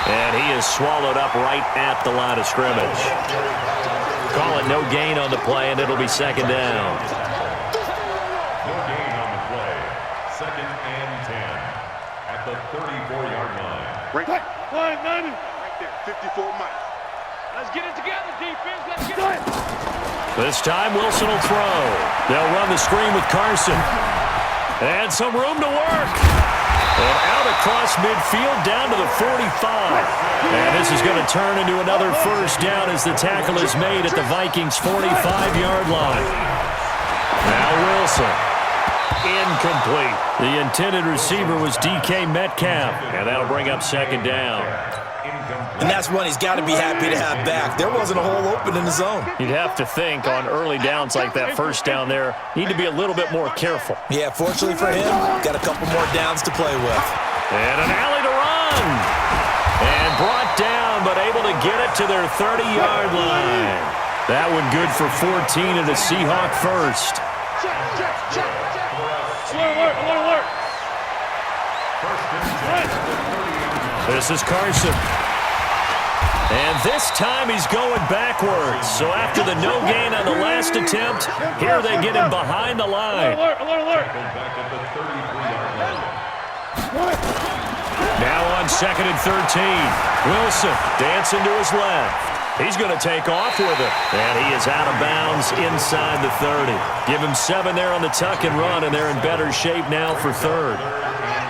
And he is swallowed up right at the line of scrimmage. Call it no gain on the play, and it'll be second down. No gain on the play. Second and 10 at the 34-yard line. Right there, 54 miles. Let's get it together, defense. Let's get it. This time, Wilson will throw. They'll run the screen with Carson. And some room to work. And out across midfield down to the 45. And this is going to turn into another first down as the tackle is made at the Vikings' 45-yard line. Now Wilson. Incomplete. The intended receiver was DK Metcalf. And that'll bring up second down. And that's one he's got to be happy to have back. There wasn't a hole open in the zone. You'd have to think on early downs like that first down there, need to be a little bit more careful. Yeah, fortunately for him, got a couple more downs to play with. And an alley to run. And brought down, but able to get it to their 30-yard line. That one good for 14 at a Seahawk first. Alert. This is Carson. And this time he's going backwards. So after the no gain on the last attempt, here they get him behind the line. Alert. Now on second and 13. Wilson dancing to his left. He's going to take off with it. And he is out of bounds inside the 30. Give him 7 there on the tuck and run, and they're in better shape now for third.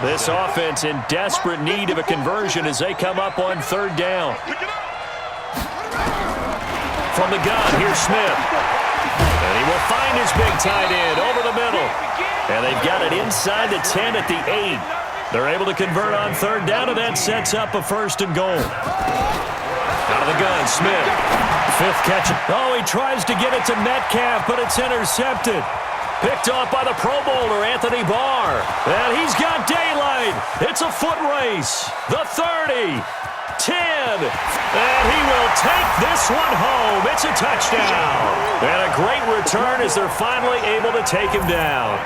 This offense in desperate need of a conversion as they come up on third down. From the gun, here's Smith. And he will find his big tight end over the middle. And they've got it inside the 10 at the 8. They're able to convert on third down, and that sets up a first and goal. Out of the gun, Smith. Fifth catch. Oh, he tries to get it to Metcalf, but it's intercepted. Picked off by the Pro Bowler, Anthony Barr. And he's got daylight. It's a foot race. The 30. 10. And he will take this one home. It's a touchdown. And a great return as they're finally able to take him down.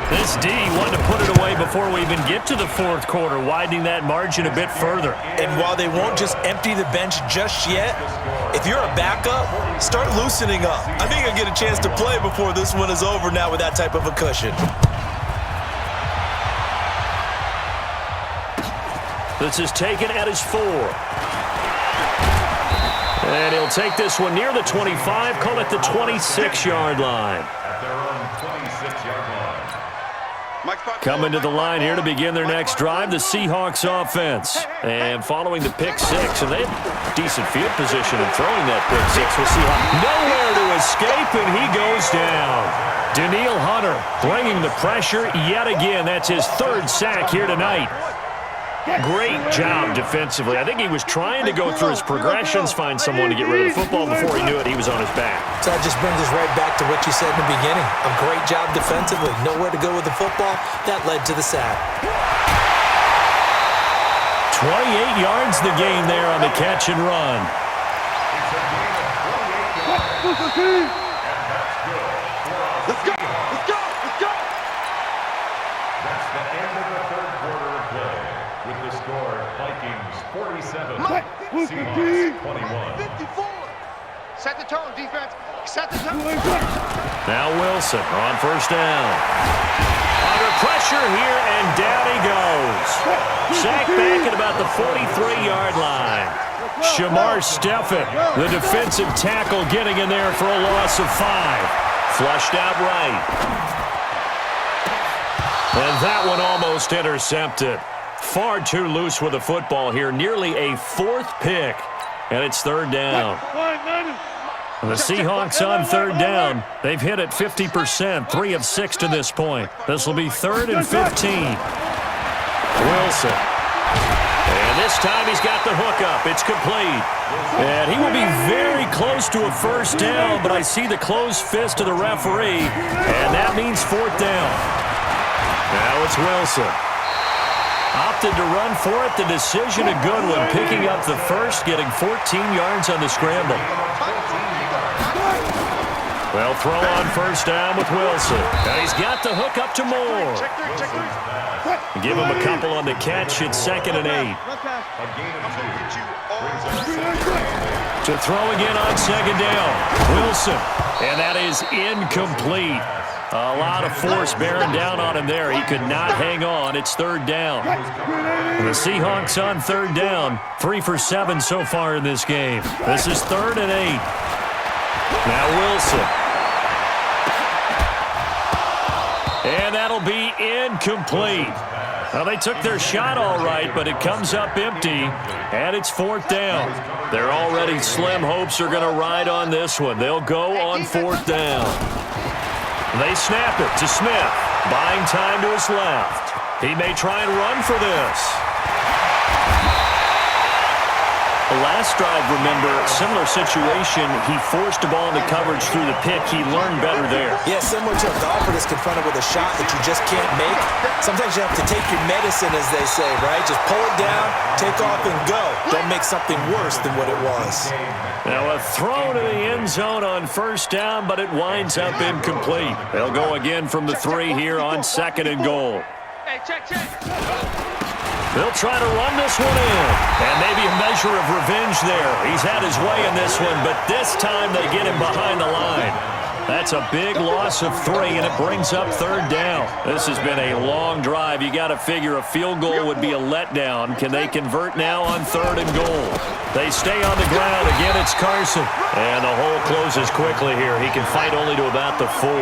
This D wanted to put it away before we even get to the fourth quarter, widening that margin a bit further. And while they won't just empty the bench just yet, if you're a backup, start loosening up. I think you'll get a chance to play before this one is over now with that type of a cushion. This is taken at his 4. And he'll take this one near the 25, call it the 26-yard line. At their own 26-yard line. Coming to the line here to begin their next drive, the Seahawks offense. And following the pick 6, and they have decent field position in throwing that pick 6. We'll see nowhere to escape, and he goes down. Danielle Hunter bringing the pressure yet again. That's his 3rd sack here tonight. Great job defensively. I think he was trying to go through his progressions, find someone to get rid of the football. Before he knew it, he was on his back. So that just brings us right back to what you said in the beginning. A great job defensively. Nowhere to go with the football. That led to the sack. 28 yards the gain there on the catch and run. It's a gain of 28 yards. And that's good. Let's go. That's the end of the third quarter of play. With the score, Vikings 47, Seahawks 21. 54. Set the tone, defense. Set the tone. Now Wilson on first down. Under pressure here, and down he goes. Sacked back at about the 43-yard line. Shamar Stephen, the defensive tackle, getting in there for a loss of 5. Flushed out right. And that one almost intercepted. Far too loose with the football here. Nearly a 4th pick. And it's third down. The Seahawks on third down. They've hit it 50%, 3 of 6 to this point. This will be 3rd and 15. Wilson. And this time he's got the hook up. It's complete. And he will be very close to a first down, but I see the closed fist of the referee, and that means 4th down. Now it's Wilson. Opted to run for it. The decision a good one. Picking up the first, getting 14 yards on the scramble. They'll throw on first down with Wilson. And he's got the hook up to Moore. Give him a couple on the catch. It's 2nd and 8. To throw again on 2nd down. Wilson. And that is incomplete. A lot of force bearing down on him there. He could not hang on. It's 3rd down. The Seahawks on 3rd down. 3 for 7 so far in this game. This is 3rd and 8. Now Wilson. And that'll be incomplete. Well, they took their shot all right, but it comes up empty, and it's 4th down. They're already slim hopes are going to ride on this one. They'll go on 4th down. They snap it to Smith, buying time to his left. He may try and run for this. The last drive, remember, similar situation. He forced the ball into coverage through the pick. He learned better there. Yeah, similar to a golfer that's confronted with a shot that you just can't make. Sometimes you have to take your medicine, as they say, right? Just pull it down, take off, and go. Don't make something worse than what it was. Now a throw to the end zone on first down, but it winds up incomplete. They'll go again from the 3 here on 2nd and goal. Hey, check. They'll try to run this one in. And maybe a measure of revenge there. He's had his way in this one, but this time they get him behind the line. That's a big loss of 3, and it brings up 3rd down. This has been a long drive. You got to figure a field goal would be a letdown. Can they convert now on 3rd and goal? They stay on the ground. Again, it's Carson. And the hole closes quickly here. He can fight only to about the 4.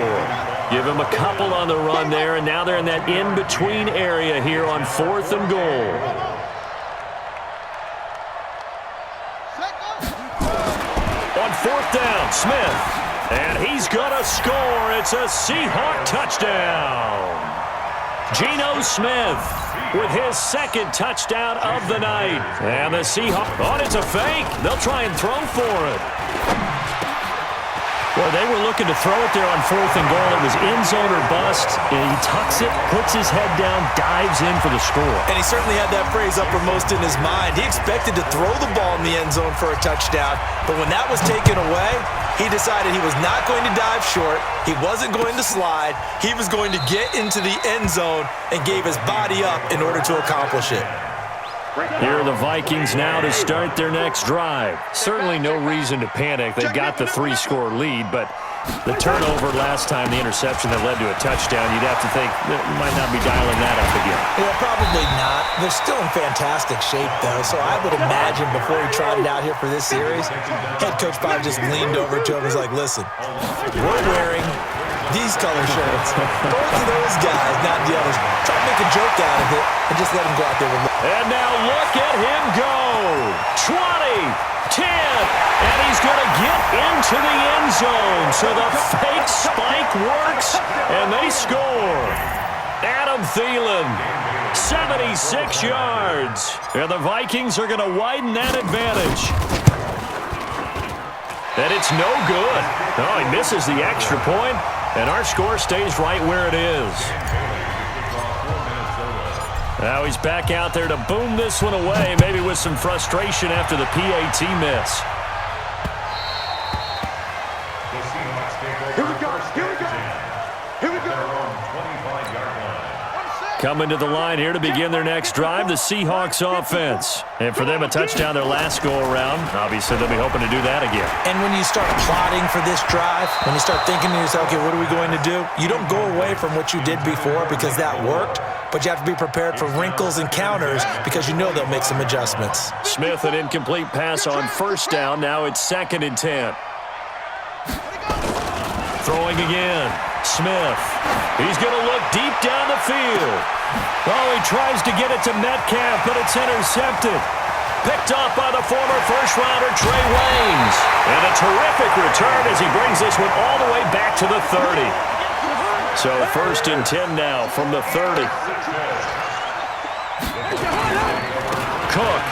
Give him a couple on the run there, and now they're in that in-between area here on 4th and goal. On 4th down, Smith. And he's going to score. It's a Seahawk touchdown. Geno Smith with his 2nd touchdown of the night. And the Seahawks, it's a fake. They'll try and throw for it. Well, they were looking to throw it there on 4th and goal. It was end zone or bust. And he tucks it, puts his head down, dives in for the score. And he certainly had that phrase uppermost in his mind. He expected to throw the ball in the end zone for a touchdown. But when that was taken away, he decided he was not going to dive short. He wasn't going to slide. He was going to get into the end zone and gave his body up in order to accomplish it. Here are the Vikings now to start their next drive. Certainly no reason to panic. They've got the 3-score lead, but the turnover last time, the interception that led to a touchdown, you'd have to think that you might not be dialing that up again. Yeah, probably not. They're still in fantastic shape, though, so I would imagine before he trotted out here for this series, head coach probably just leaned over to him and was like, listen, we're wearing these color shirts. Both of those guys, not the others. Try to make a joke out of it and just let him go out there with it. And now look at him go. 20, 10, and he's going to get into the end zone. So the fake spike works, and they score. Adam Thielen, 76 yards. And the Vikings are going to widen that advantage. And it's no good. Oh, he misses the extra point, and our score stays right where it is. Now he's back out there to boom this one away, maybe with some frustration after the PAT miss. Here we go. Coming to the line here to begin their next drive, the Seahawks offense. And for them, a touchdown their last go-around. Obviously, they'll be hoping to do that again. And when you start plotting for this drive, when you start thinking to yourself, okay, what are we going to do? You don't go away from what you did before because that worked, but you have to be prepared for wrinkles and counters because you know they'll make some adjustments. Smith, an incomplete pass on first down. Now it's 2nd and 10. Throwing again. Smith. He's going to look deep down the field. Oh, he tries to get it to Metcalf, but it's intercepted. Picked off by the former first-rounder Trey Waynes. And a terrific return as he brings this one all the way back to the 30. So 1st and 10 now from the 30. Cook.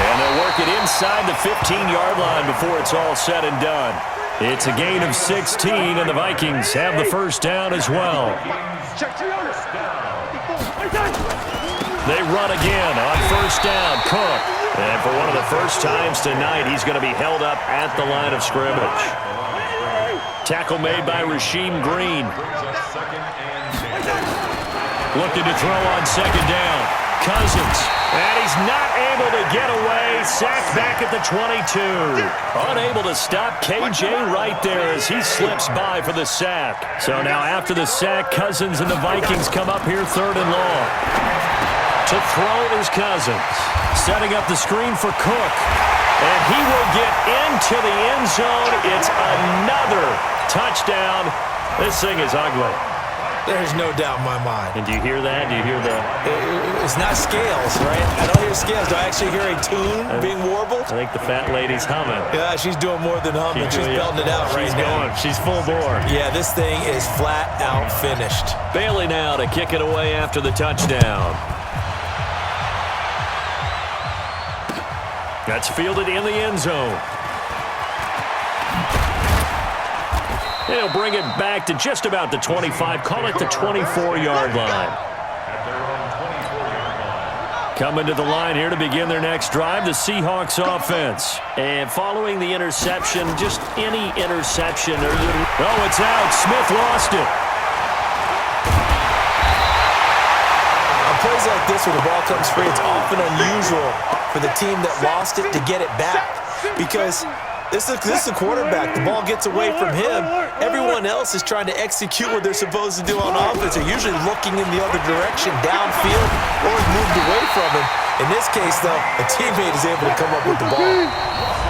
And they'll work it inside the 15-yard line before it's all said and done. It's a gain of 16, and the Vikings have the first down as well. They run again on first down. Cook. And for one of the first times tonight, he's going to be held up at the line of scrimmage. Tackle made by Rasheem Green. Looking to throw on second down. Cousins. And he's not able to get away. Sacked back at the 22. Unable to stop KJ right there as he slips by for the sack. So now after the sack, Cousins and the Vikings come up here third and long. To throw is Cousins. Setting up the screen for Cook. And he will get into the end zone. It's another touchdown. This thing is ugly. There's no doubt in my mind. And do you hear that? Do you hear the... It's not scales, right? I don't hear scales. Do I actually hear a tune being warbled? I think the fat lady's humming. Yeah, she's doing more than humming. She's belting it out right now. She's full bore. Yeah, this thing is flat out finished. Bailey now to kick it away after the touchdown. That's fielded in the end zone. He'll bring it back to just about the 25. Call it the 24-yard line. Coming to the line here to begin their next drive, the Seahawks offense. And following the interception, just any interception. Oh, it's out. Smith lost it. On plays like this where the ball comes free, it's often unusual for the team that lost it to get it back. Because this is a quarterback. The ball gets away from him. Everyone else is trying to execute what they're supposed to do on offense. They're usually looking in the other direction, downfield, or moved away from him. In this case, though, a teammate is able to come up with the ball.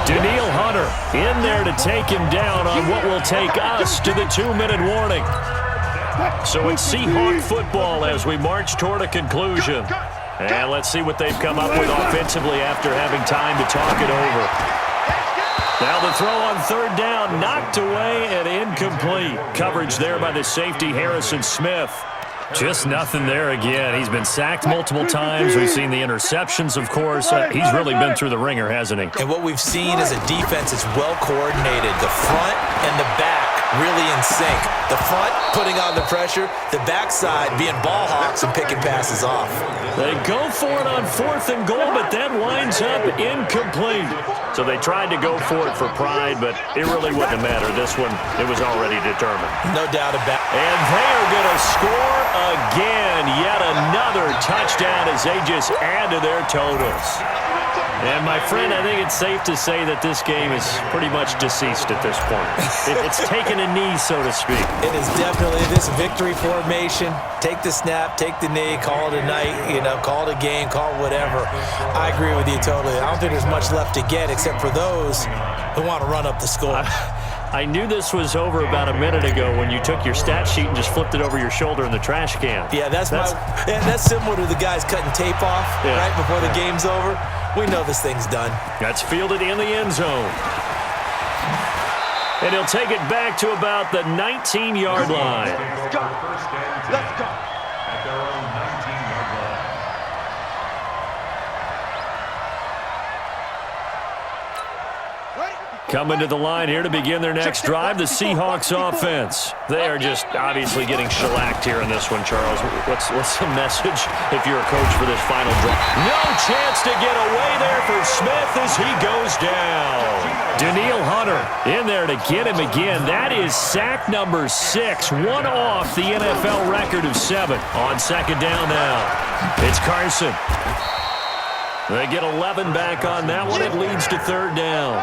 Daniil Hunter in there to take him down on what will take us to the 2-minute warning. So it's Seahawk football as we march toward a conclusion. And let's see what they've come up with offensively after having time to talk it over. Now the throw on third down, knocked away and incomplete. Coverage there by the safety, Harrison Smith. Just nothing there again. He's been sacked multiple times. We've seen the interceptions, of course. He's really been through the ringer, hasn't he? And what we've seen is a defense that's well coordinated. The front and the back really in sync. The front putting on the pressure, the backside being ball hawks and picking passes off. They go for it on fourth and goal, but that winds up incomplete. So they tried to go for it for pride, but it really wouldn't have mattered. This one, it was already determined. No doubt about it. And they are going to score again. Yet another touchdown as they just add to their totals. And, my friend, I think it's safe to say that this game is pretty much deceased at this point. It's taken a knee, so to speak. It is definitely this victory formation. Take the snap, take the knee, call it a night, call it a game, call it whatever. I agree with you totally. I don't think there's much left to get except for those who want to run up the score. I knew this was over about a minute ago when you took your stat sheet and just flipped it over your shoulder in the trash can. Yeah, that's similar to the guys cutting tape off right before the game's over. We know this thing's done. That's fielded in the end zone. And he'll take it back to about the 19-yard line. Let's go. At their own 19-yard line. Coming to the line here to begin their next drive, the Seahawks offense. They are just obviously getting shellacked here in this one, Charles. What's the message if you're a coach for this final drive? No chance to get away there for Smith as he goes down. Daniil Hunter in there to get him again. That is sack number 6, one off the NFL record of 7. On second down now, it's Carson. They get 11 back on that one. It leads to third down.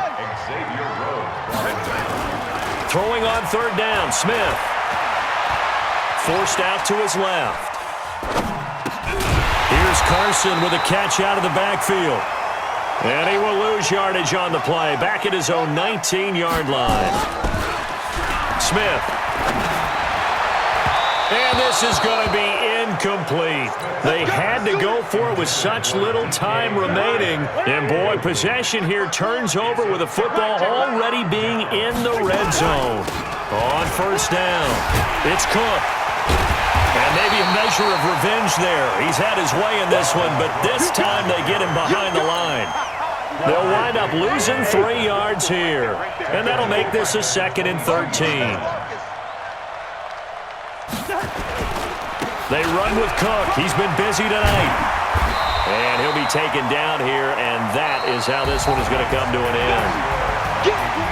Throwing on third down, Smith. Forced out to his left. Here's Carson with a catch out of the backfield. And he will lose yardage on the play. Back at his own 19-yard line. Smith. And this is going to be incomplete. They had to go for it with such little time remaining. And, boy, possession here turns over with the football already being in the red zone. On first down, it's Cook. And maybe a measure of revenge there. He's had his way in this one, but this time they get him behind the line. They'll wind up losing 3 yards here. And that'll make this a 2nd and 13. They run with Cook. He's been busy tonight. And he'll be taken down here, and that is how this one is going to come to an end.